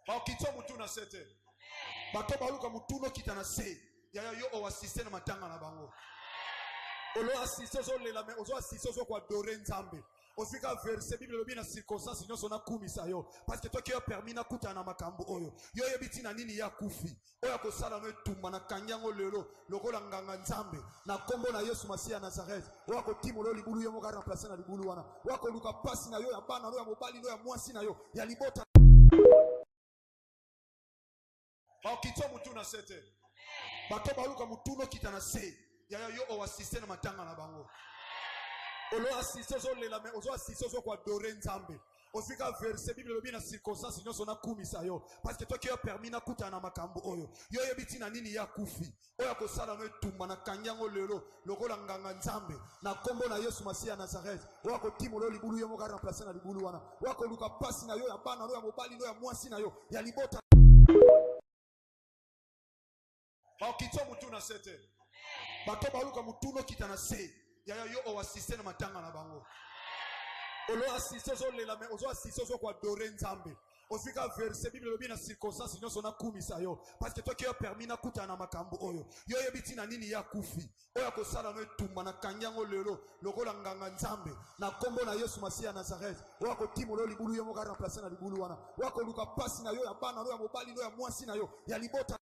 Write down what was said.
Bakitwa mutu na sete. Bato baluka mutuno kitana se. Yaya yo oasiste na matanga na bango. Olo assiste zo lela me ozo assiste zo kwa dore nzambe. Osika verse Bible lobi na circonstance nyonso na kumisa yo parce que toi qui as permis na kuta na makambo oyo yo yebiti na nini ya kufi oya ko sala no etumba na kanyango lelo lokola nganga nzambe na kombo na Yesu Masia Nazareth oya ko timolo libulu yo moka remplacer na libulu wana oya ko luka pasi na yo ya bana no ya mobali no ya mwasi na yo ya libota ba kitwa mutu na sete bato baluka mutuno kitana se ya yo oasiste na matanga na bango. Olo assiste zo lela me ozo assiste zo kwa dore nzambe. Osika verse Bible lobi na circonstance nyonso na kumisa yo parce que toi qui as permis na kuta na makambo oyo yo yebiti na nini ya kufi oya ko sala no etumba na kanyango lelo lokola nganga nzambe na kombo na Yesu Masia Nazareth oya ko timolo libulu yo moka remplacer na libulu wana oya ko luka pasi na yo ya bana no ya mobali no ya mwasi na yo ya libota ba kitwa mutu na sete bato baluka mutuno kitana se yaya yo oasiste na matanga na bango. Olo assiste zo lela me ozo assiste zo kwa dore nzambe. Osika verse Bible lobi na circonstance nyonso na kumisa yo parce que toi qui as permis na kuta na makambo oyo yo yebiti na nini ya kufi oya ko sala no etumba na kanyango lelo lokola nganga nzambe na kombo na Yesu Masia Nazareth oya ko timolo libulu yo moka remplacer na libulu wana oya ko luka pasi na yo ya bana no ya mobali no ya mwasi na yo ya libota